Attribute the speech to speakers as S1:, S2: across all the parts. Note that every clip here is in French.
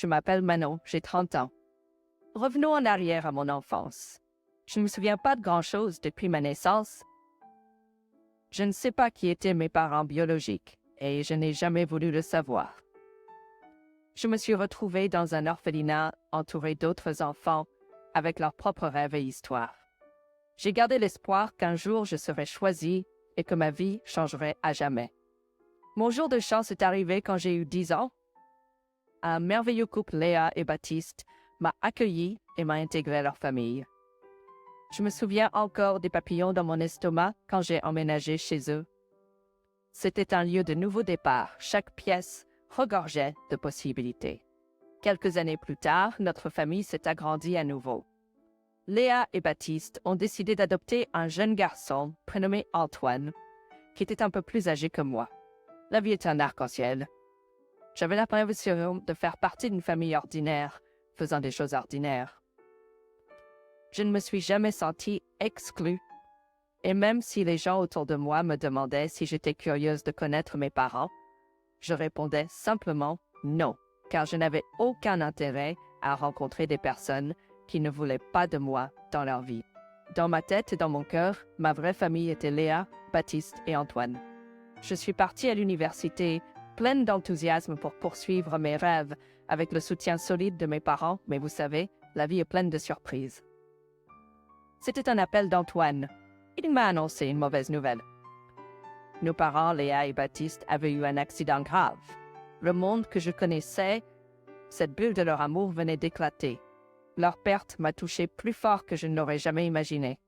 S1: Je m'appelle Manon, j'ai 30 ans. Revenons en arrière à mon enfance. Je ne me souviens pas de grand-chose depuis ma naissance. Je ne sais pas qui étaient mes parents biologiques et je n'ai jamais voulu le savoir. Je me suis retrouvée dans un orphelinat entouré d'autres enfants avec leurs propres rêves et histoires. J'ai gardé l'espoir qu'un jour je serais choisie et que ma vie changerait à jamais. Mon jour de chance est arrivé quand j'ai eu 10 ans. Un merveilleux couple, Léa et Baptiste, m'a accueilli et m'a intégré à leur famille. Je me souviens encore des papillons dans mon estomac quand j'ai emménagé chez eux. C'était un lieu de nouveau départ. Chaque pièce regorgeait de possibilités. Quelques années plus tard, notre famille s'est agrandie à nouveau. Léa et Baptiste ont décidé d'adopter un jeune garçon prénommé Antoine, qui était un peu plus âgé que moi. La vie est un arc-en-ciel. J'avais l'impression de faire partie d'une famille ordinaire, faisant des choses ordinaires. Je ne me suis jamais sentie exclue, et même si les gens autour de moi me demandaient si j'étais curieuse de connaître mes parents, je répondais simplement non, car je n'avais aucun intérêt à rencontrer des personnes qui ne voulaient pas de moi dans leur vie. Dans ma tête et dans mon cœur, ma vraie famille était Léa, Baptiste et Antoine. Je suis partie à l'université pleine d'enthousiasme pour poursuivre mes rêves avec le soutien solide de mes parents, mais vous savez, la vie est pleine de surprises. C'était un appel d'Antoine. Il m'a annoncé une mauvaise nouvelle. Nos parents, Léa et Baptiste, avaient eu un accident grave. Le monde que je connaissais, cette bulle de leur amour venait d'éclater. Leur perte m'a touchée plus fort que je ne l'aurais jamais imaginé.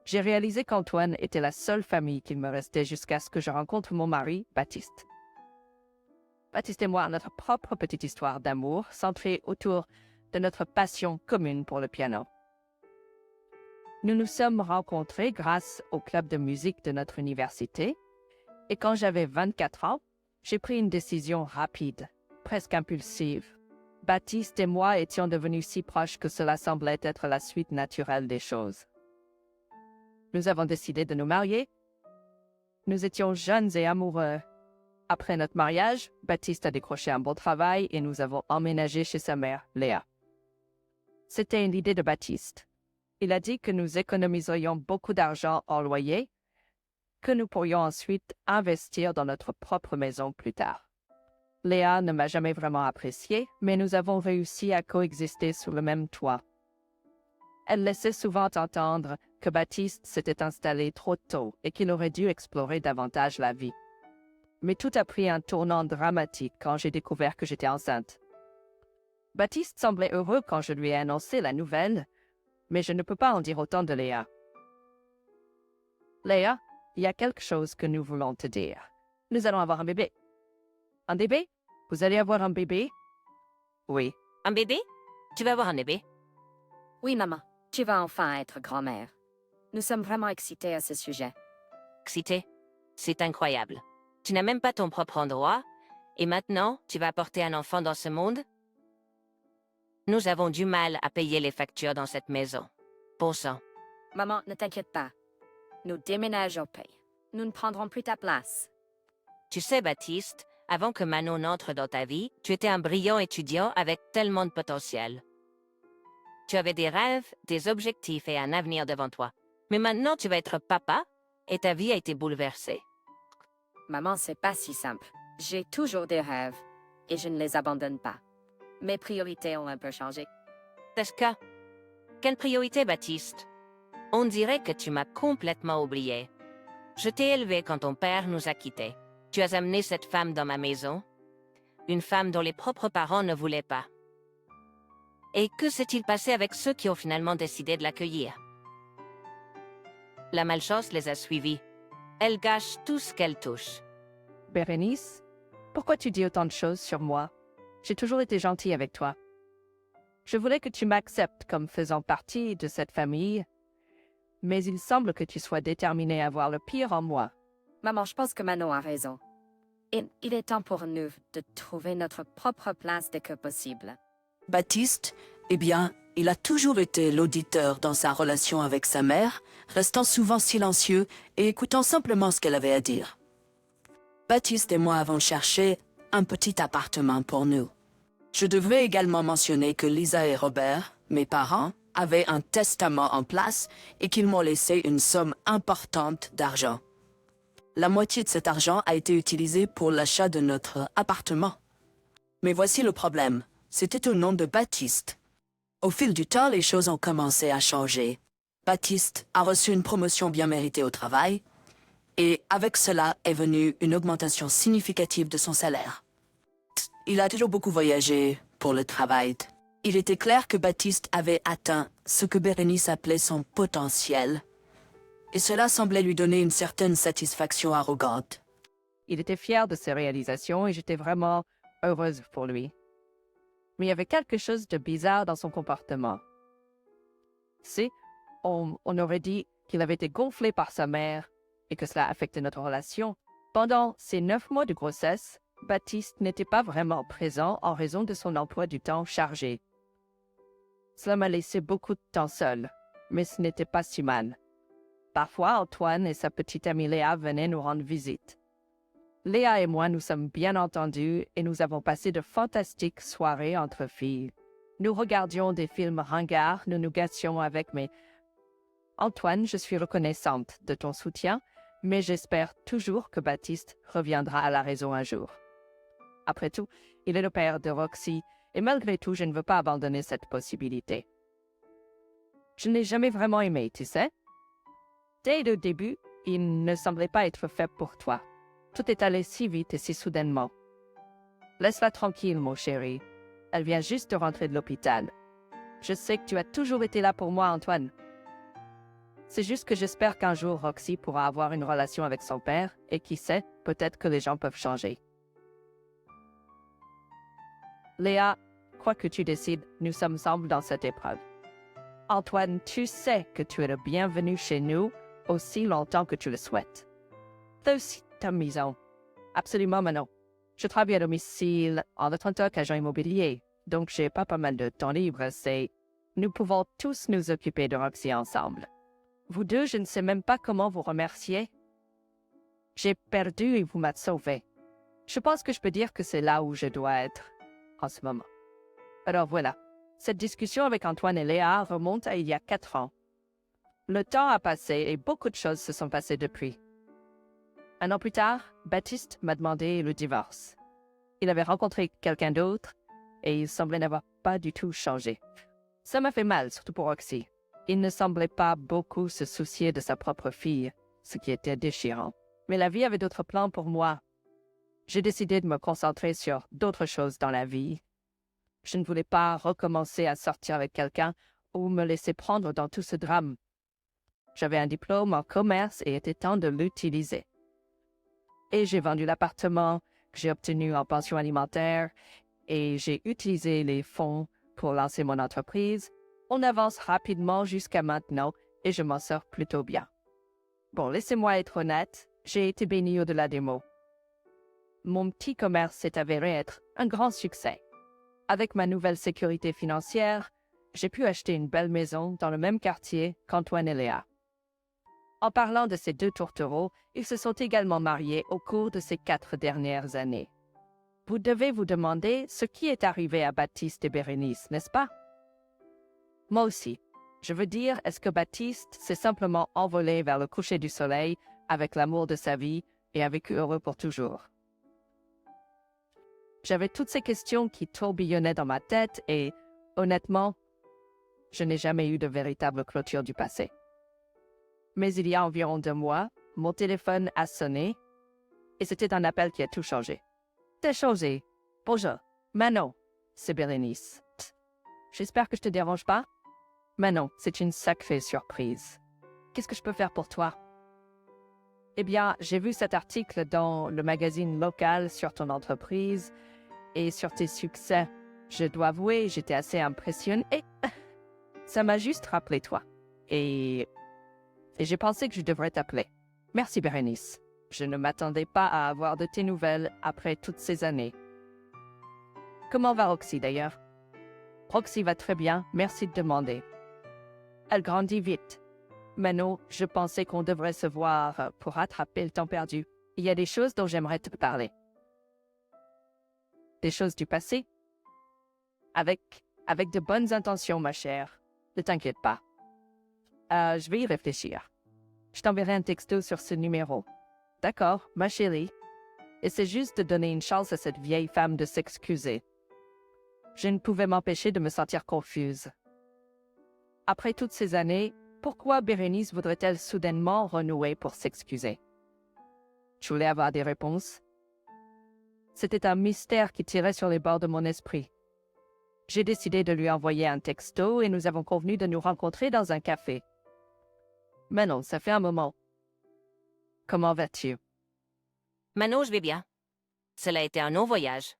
S1: J'ai réalisé qu'Antoine était la seule famille qu'il me restait jusqu'à ce que je rencontre mon mari, Baptiste. Baptiste et moi, notre propre petite histoire d'amour centrée autour de notre passion commune pour le piano. Nous nous sommes rencontrés grâce au club de musique de notre université et quand j'avais 24 ans, j'ai pris une décision rapide, presque impulsive. Baptiste et moi étions devenus si proches que cela semblait être la suite naturelle des choses. Nous avons décidé de nous marier. Nous étions jeunes et amoureux. Après notre mariage, Baptiste a décroché un bon travail et nous avons emménagé chez sa mère, Léa. C'était une idée de Baptiste. Il a dit que nous économiserions beaucoup d'argent en loyer, que nous pourrions ensuite investir dans notre propre maison plus tard. Léa ne m'a jamais vraiment appréciée, mais nous avons réussi à coexister sous le même toit. Elle laissait souvent entendre que Baptiste s'était installé trop tôt et qu'il aurait dû explorer davantage la vie. Mais tout a pris un tournant dramatique quand j'ai découvert que j'étais enceinte. Baptiste semblait heureux quand je lui ai annoncé la nouvelle, mais je ne peux pas en dire autant de Léa. Léa, il y a quelque chose que nous voulons te dire. Nous allons avoir un bébé. Un bébé? Vous allez avoir un bébé? Oui.
S2: Un bébé? Tu vas avoir un bébé?
S3: Oui, maman, tu vas enfin être grand-mère. Nous sommes vraiment excités à ce sujet.
S2: Excité? C'est incroyable. Tu n'as même pas ton propre endroit, et maintenant, tu vas apporter un enfant dans ce monde? Nous avons du mal à payer les factures dans cette maison. Bon sang.
S3: Maman, ne t'inquiète pas. Nous déménageons au pays. Nous ne prendrons plus ta place.
S2: Tu sais, Baptiste, avant que Manon n'entre dans ta vie, tu étais un brillant étudiant avec tellement de potentiel. Tu avais des rêves, des objectifs et un avenir devant toi. Mais maintenant, tu vas être papa et ta vie a été bouleversée.
S3: Maman, c'est pas si simple. J'ai toujours des rêves et je ne les abandonne pas. Mes priorités ont un peu changé.
S2: Est-ce quelle priorité, Baptiste? On dirait que tu m'as complètement oublié. Je t'ai élevé quand ton père nous a quittés. Tu as amené cette femme dans ma maison, une femme dont les propres parents ne voulaient pas. Et que s'est-il passé avec ceux qui ont finalement décidé de l'accueillir? La malchance les a suivis. Elle gâche tout ce qu'elle touche.
S1: Bérénice, pourquoi tu dis autant de choses sur moi? J'ai toujours été gentille avec toi. Je voulais que tu m'acceptes comme faisant partie de cette famille, mais il semble que tu sois déterminée à voir le pire en moi.
S3: Maman, je pense que Manon a raison. Et il est temps pour nous de trouver notre propre place dès que possible.
S4: Baptiste, eh bien, il a toujours été l'auditeur dans sa relation avec sa mère, restant souvent silencieux et écoutant simplement ce qu'elle avait à dire. Baptiste et moi avons cherché un petit appartement pour nous. Je devrais également mentionner que Lisa et Robert, mes parents, avaient un testament en place et qu'ils m'ont laissé une somme importante d'argent. La moitié de cet argent a été utilisée pour l'achat de notre appartement. Mais voici le problème. C'était au nom de Baptiste. Au fil du temps, les choses ont commencé à changer. Baptiste a reçu une promotion bien méritée au travail, et avec cela est venue une augmentation significative de son salaire. Il a toujours beaucoup voyagé pour le travail. Il était clair que Baptiste avait atteint ce que Bérénice appelait son potentiel, et cela semblait lui donner une certaine satisfaction arrogante.
S1: Il était fier de ses réalisations et j'étais vraiment heureuse pour lui. Mais il y avait quelque chose de bizarre dans son comportement. On aurait dit qu'il avait été gonflé par sa mère et que cela affectait notre relation. Pendant ces 9 mois de grossesse, Baptiste n'était pas vraiment présent en raison de son emploi du temps chargé. Cela m'a laissé beaucoup de temps seul, mais ce n'était pas si mal. Parfois, Antoine et sa petite amie Léa venaient nous rendre visite. Léa et moi nous sommes bien entendus et nous avons passé de fantastiques soirées entre filles. Nous regardions des films ringards, nous nous gâtions avec mes... Antoine, je suis reconnaissante de ton soutien, mais j'espère toujours que Baptiste reviendra à la raison un jour. Après tout, il est le père de Roxy, et malgré tout, je ne veux pas abandonner cette possibilité. Je ne l'ai jamais vraiment aimé, tu sais. Dès le début, il ne semblait pas être fait pour toi. Tout est allé si vite et si soudainement. Laisse-la tranquille, mon chéri. Elle vient juste de rentrer de l'hôpital. Je sais que tu as toujours été là pour moi, Antoine. C'est juste que j'espère qu'un jour Roxy pourra avoir une relation avec son père, et qui sait, peut-être que les gens peuvent changer. Léa, quoi que tu décides, nous sommes ensemble dans cette épreuve. Antoine, tu sais que tu es le bienvenu chez nous aussi longtemps que tu le souhaites. C'est aussi ta maison. Absolument, Manon. Je travaille à domicile en tant qu'agent immobilier, donc j'ai pas mal de temps libre. Nous pouvons tous nous occuper de Roxy ensemble. Vous deux, je ne sais même pas comment vous remercier. J'ai perdu et vous m'avez sauvé. Je pense que je peux dire que c'est là où je dois être en ce moment. Alors voilà, cette discussion avec Antoine et Léa remonte à il y a 4 ans. Le temps a passé et beaucoup de choses se sont passées depuis. 1 an plus tard, Baptiste m'a demandé le divorce. Il avait rencontré quelqu'un d'autre et il semblait n'avoir pas du tout changé. Ça m'a fait mal, surtout pour Roxy. Il ne semblait pas beaucoup se soucier de sa propre fille, ce qui était déchirant. Mais la vie avait d'autres plans pour moi. J'ai décidé de me concentrer sur d'autres choses dans la vie. Je ne voulais pas recommencer à sortir avec quelqu'un ou me laisser prendre dans tout ce drame. J'avais un diplôme en commerce et il était temps de l'utiliser. Et j'ai vendu l'appartement que j'ai obtenu en pension alimentaire et j'ai utilisé les fonds pour lancer mon entreprise. On avance rapidement jusqu'à maintenant et je m'en sors plutôt bien. Bon, laissez-moi être honnête, j'ai été bénie au-delà des mots. Mon petit commerce s'est avéré être un grand succès. Avec ma nouvelle sécurité financière, j'ai pu acheter une belle maison dans le même quartier qu'Antoine et Léa. En parlant de ces 2 tourtereaux, ils se sont également mariés au cours de ces 4 dernières années. Vous devez vous demander ce qui est arrivé à Baptiste et Bérénice, n'est-ce pas? Moi aussi. Je veux dire, est-ce que Baptiste s'est simplement envolé vers le coucher du soleil avec l'amour de sa vie et a vécu heureux pour toujours? J'avais toutes ces questions qui tourbillonnaient dans ma tête et, honnêtement, je n'ai jamais eu de véritable clôture du passé. Mais il y a environ 2 mois, mon téléphone a sonné et c'était un appel qui a tout changé. C'est changé. Bonjour. Manon, c'est Bérénice. J'espère que je te dérange pas? Manon, c'est une sacrée surprise. Qu'est-ce que je peux faire pour toi? Eh bien, j'ai vu cet article dans le magazine local sur ton entreprise et sur tes succès. Je dois avouer, j'étais assez impressionnée. Et ça m'a juste rappelé toi. Et j'ai pensé que je devrais t'appeler. Merci, Bérénice. Je ne m'attendais pas à avoir de tes nouvelles après toutes ces années. Comment va Roxy, d'ailleurs? Roxy va très bien, merci de demander. Elle grandit vite. Manon, je pensais qu'on devrait se voir pour rattraper le temps perdu. Il y a des choses dont j'aimerais te parler. Des choses du passé? Avec de bonnes intentions, ma chère. Ne t'inquiète pas. Je vais y réfléchir. Je t'enverrai un texto sur ce numéro. D'accord, ma chérie. Essaie juste de donner une chance à cette vieille femme de s'excuser. Je ne pouvais m'empêcher de me sentir confuse. Après toutes ces années, pourquoi Bérénice voudrait-elle soudainement renouer pour s'excuser? Je voulais avoir des réponses. C'était un mystère qui tirait sur les bords de mon esprit. J'ai décidé de lui envoyer un texto et nous avons convenu de nous rencontrer dans un café. Mais non, ça fait un moment. Comment vas-tu?
S2: Manon, je vais bien. Cela a été un long voyage.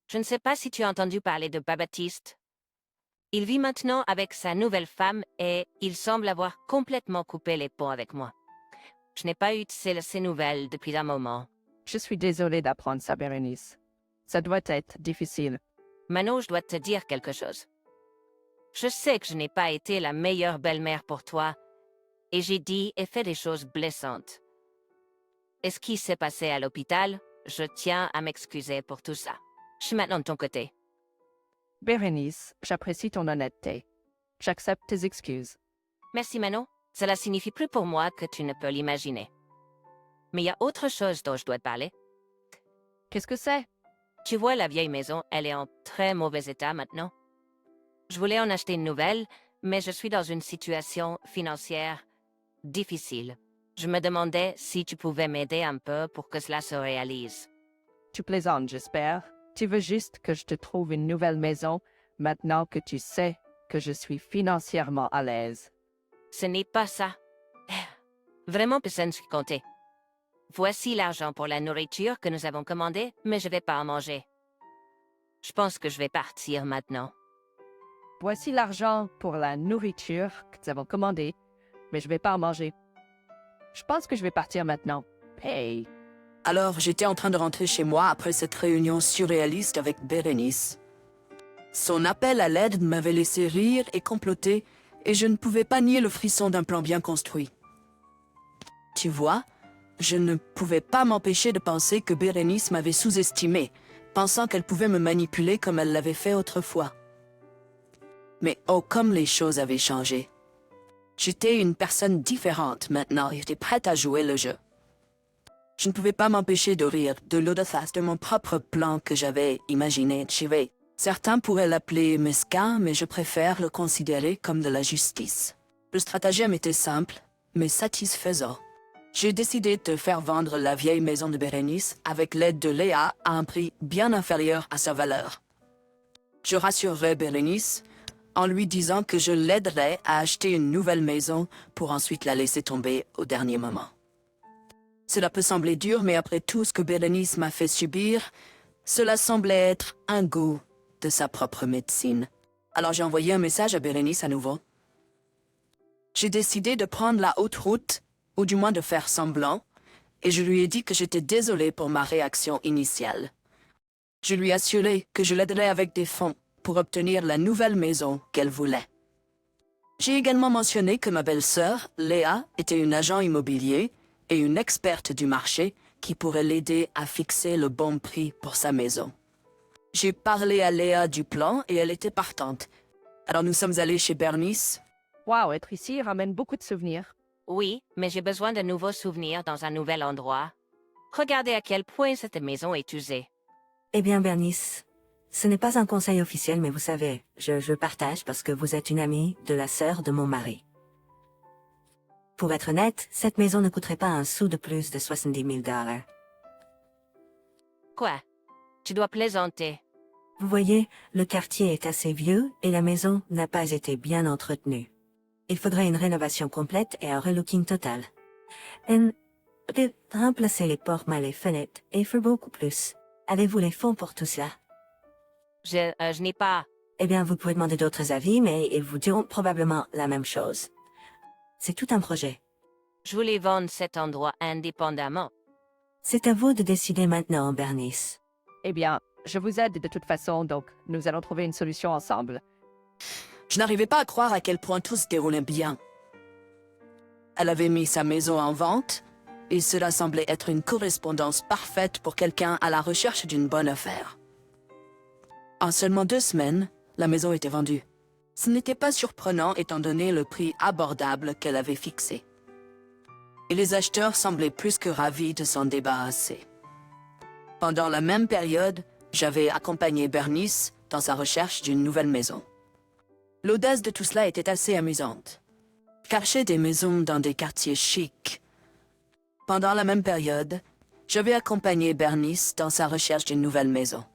S2: Je ne sais pas si tu as entendu parler de Baptiste. Il vit maintenant avec sa nouvelle femme et il semble avoir complètement coupé les ponts avec moi. Je n'ai pas eu de ces nouvelles depuis un moment.
S1: Je suis désolée d'apprendre ça, Bérénice. Ça doit être difficile.
S2: Manon, je dois te dire quelque chose. Je sais que je n'ai pas été la meilleure belle-mère pour toi, et j'ai dit et fait des choses blessantes. Et ce qui s'est passé à l'hôpital, je tiens à m'excuser pour tout ça. Je suis maintenant de ton côté.
S1: Bérénice, j'apprécie ton honnêteté. J'accepte tes excuses.
S2: Merci Manon. Cela signifie plus pour moi que tu ne peux l'imaginer. Mais il y a autre chose dont je dois te parler.
S1: Qu'est-ce que c'est?
S2: Tu vois, la vieille maison, elle est en très mauvais état maintenant. Je voulais en acheter une nouvelle, mais je suis dans une situation financière difficile. Je me demandais si tu pouvais m'aider un peu pour que cela se réalise.
S1: Tu plaisantes, j'espère. Tu veux juste que je te trouve une nouvelle maison maintenant que tu sais que je suis financièrement à l'aise.
S2: Ce n'est pas ça. Vraiment personne qui comptait. Voici l'argent pour la nourriture que nous avons commandée, mais je vais pas en manger. Je pense que je vais partir maintenant.
S1: Voici l'argent pour la nourriture que nous avons commandée, mais je vais pas en manger. Je pense que je vais partir maintenant. Hey!
S4: Alors, j'étais en train de rentrer chez moi après cette réunion surréaliste avec Bérénice. Son appel à l'aide m'avait laissé rire et comploter, et je ne pouvais pas nier le frisson d'un plan bien construit. Tu vois, je ne pouvais pas m'empêcher de penser que Bérénice m'avait sous-estimé, pensant qu'elle pouvait me manipuler comme elle l'avait fait autrefois. Mais oh, comme les choses avaient changé. J'étais une personne différente maintenant et j'étais prête à jouer le jeu. Je ne pouvais pas m'empêcher de rire de l'audace de mon propre plan que j'avais imaginé. Certains pourraient l'appeler mesquin, mais je préfère le considérer comme de la justice. Le stratagème était simple, mais satisfaisant. J'ai décidé de faire vendre la vieille maison de Bérénice avec l'aide de Léa à un prix bien inférieur à sa valeur. Je rassurerai Bérénice en lui disant que je l'aiderai à acheter une nouvelle maison pour ensuite la laisser tomber au dernier moment. Cela peut sembler dur, mais après tout ce que Bérénice m'a fait subir, cela semblait être un goût de sa propre médecine. Alors j'ai envoyé un message à Bérénice à nouveau. J'ai décidé de prendre la haute route, ou du moins de faire semblant, et je lui ai dit que j'étais désolée pour ma réaction initiale. Je lui ai assuré que je l'aiderais avec des fonds pour obtenir la nouvelle maison qu'elle voulait. J'ai également mentionné que ma belle-sœur, Léa, était une agent immobilier et une experte du marché qui pourrait l'aider à fixer le bon prix pour sa maison. J'ai parlé à Léa du plan et elle était partante. Alors nous sommes allés chez Bérénice.
S1: Wow, être ici ramène beaucoup de souvenirs.
S2: Oui, mais j'ai besoin de nouveaux souvenirs dans un nouvel endroit. Regardez à quel point cette maison est usée.
S5: Eh bien, Bernice, ce n'est pas un conseil officiel, mais vous savez, je partage parce que vous êtes une amie de la sœur de mon mari. Pour être honnête, cette maison ne coûterait pas un sou de plus de 70 000 $.
S2: Quoi? Tu dois plaisanter.
S5: Vous voyez, le quartier est assez vieux et la maison n'a pas été bien entretenue. Il faudrait une rénovation complète et un relooking total. Peut-être remplacer les portes et les fenêtres et faire beaucoup plus. Avez-vous les fonds pour tout cela?
S2: Je n'ai pas...
S5: Eh bien, vous pouvez demander d'autres avis, mais ils vous diront probablement la même chose. C'est tout un projet.
S2: Je voulais vendre cet endroit indépendamment.
S5: C'est à vous de décider maintenant, Bernice.
S1: Eh bien, je vous aide de toute façon, donc nous allons trouver une solution ensemble.
S4: Je n'arrivais pas à croire à quel point tout se déroulait bien. Elle avait mis sa maison en vente, et cela semblait être une correspondance parfaite pour quelqu'un à la recherche d'une bonne affaire. En seulement 2 semaines, la maison était vendue. Ce n'était pas surprenant étant donné le prix abordable qu'elle avait fixé. Et les acheteurs semblaient plus que ravis de s'en débarrasser. Pendant la même période, j'avais accompagné Bernice dans sa recherche d'une nouvelle maison. L'audace de tout cela était assez amusante. Chercher des maisons dans des quartiers chics. Pendant la même période, j'avais accompagné Bernice dans sa recherche d'une nouvelle maison.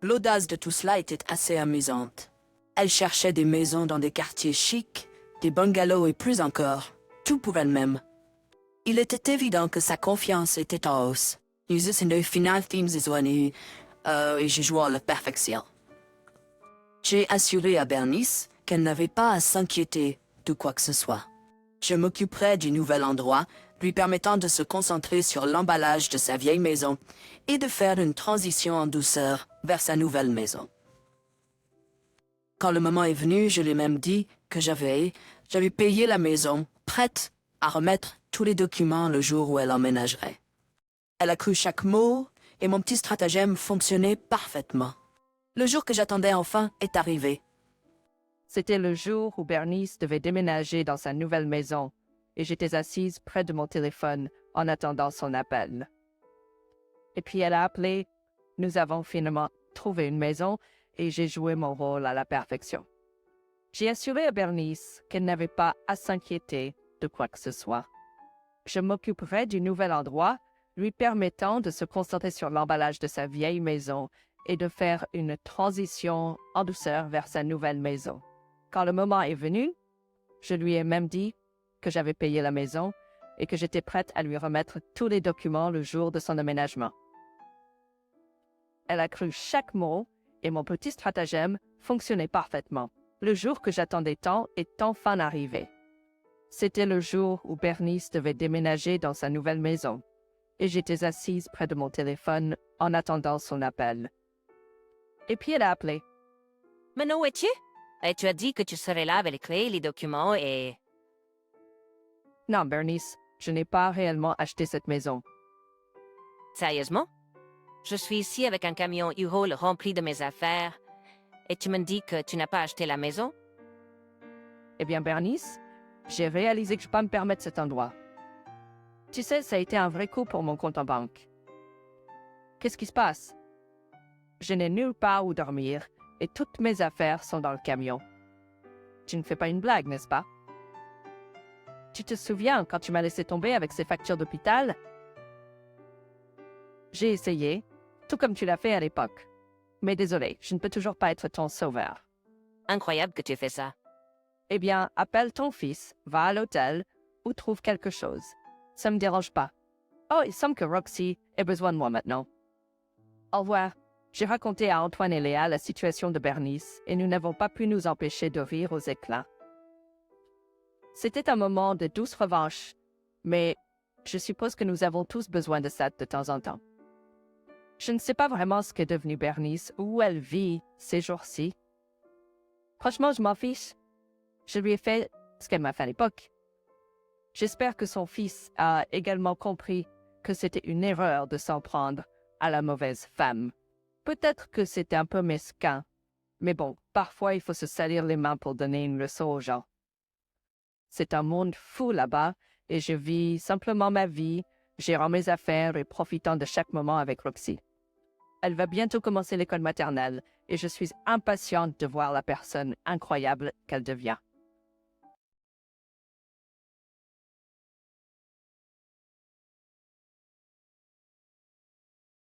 S4: L'audace de tout cela était assez amusante. Elle cherchait des maisons dans des quartiers chics, des bungalows et plus encore, tout pour elle-même. Il était évident que sa confiance était en hausse. Nous étions finances et j'ai joué à la perfection. J'ai assuré à Bernice qu'elle n'avait pas à s'inquiéter de quoi que ce soit. Je m'occuperai du nouvel endroit, lui permettant de se concentrer sur l'emballage de sa vieille maison et de faire une transition en douceur vers sa nouvelle maison. Quand le moment est venu, je lui ai même dit que j'avais payé la maison, prête à remettre tous les documents le jour où elle emménagerait. Elle a cru chaque mot et mon petit stratagème fonctionnait parfaitement. Le jour que j'attendais enfin est arrivé.
S1: C'était le jour où Bernice devait déménager dans sa nouvelle maison et j'étais assise près de mon téléphone en attendant son appel. Et puis elle a appelé, nous avons finalement trouvé une maison et j'ai joué mon rôle à la perfection. J'ai assuré à Bernice qu'elle n'avait pas à s'inquiéter de quoi que ce soit. Je m'occuperai du nouvel endroit, lui permettant de se concentrer sur l'emballage de sa vieille maison et de faire une transition en douceur vers sa nouvelle maison. Quand le moment est venu, je lui ai même dit que j'avais payé la maison et que j'étais prête à lui remettre tous les documents le jour de son aménagement. Elle a cru chaque mot et mon petit stratagème fonctionnait parfaitement. Le jour que j'attendais tant est enfin arrivé. C'était le jour où Bernice devait déménager dans sa nouvelle maison et j'étais assise près de mon téléphone en attendant son appel. Et puis elle a appelé.
S2: Mais où es-tu? Et tu as dit que tu serais là avec les clés, les documents et...
S1: Non, Bernice, je n'ai pas réellement acheté cette maison.
S2: Sérieusement? Je suis ici avec un camion U-Haul rempli de mes affaires et tu me dis que tu n'as pas acheté la maison?
S1: Eh bien, Bernice, j'ai réalisé que je peux pas me permettre cet endroit. Tu sais, ça a été un vrai coup pour mon compte en banque. Qu'est-ce qui se passe? Je n'ai nulle part où dormir et toutes mes affaires sont dans le camion. Tu ne fais pas une blague, n'est-ce pas? Tu te souviens quand tu m'as laissé tomber avec ces factures d'hôpital? J'ai essayé, tout comme tu l'as fait à l'époque. Mais désolé, je ne peux toujours pas être ton sauveur.
S2: Incroyable que tu fais ça.
S1: Eh bien, appelle ton fils, va à l'hôtel ou trouve quelque chose. Ça me dérange pas. Oh, il semble que Roxy ait besoin de moi maintenant. Au revoir. J'ai raconté à Antoine et Léa la situation de Bernice et nous n'avons pas pu nous empêcher de rire aux éclats. C'était un moment de douce revanche, mais je suppose que nous avons tous besoin de ça de temps en temps. Je ne sais pas vraiment ce qu'est devenu Bernice ou où elle vit ces jours-ci. Franchement, je m'en fiche. Je lui ai fait ce qu'elle m'a fait à l'époque. J'espère que son fils a également compris que c'était une erreur de s'en prendre à la mauvaise femme. Peut-être que c'était un peu mesquin, mais bon, parfois il faut se salir les mains pour donner une leçon aux gens. C'est un monde fou là-bas et je vis simplement ma vie, gérant mes affaires et profitant de chaque moment avec Roxy. Elle va bientôt commencer l'école maternelle et je suis impatiente de voir la personne incroyable qu'elle devient.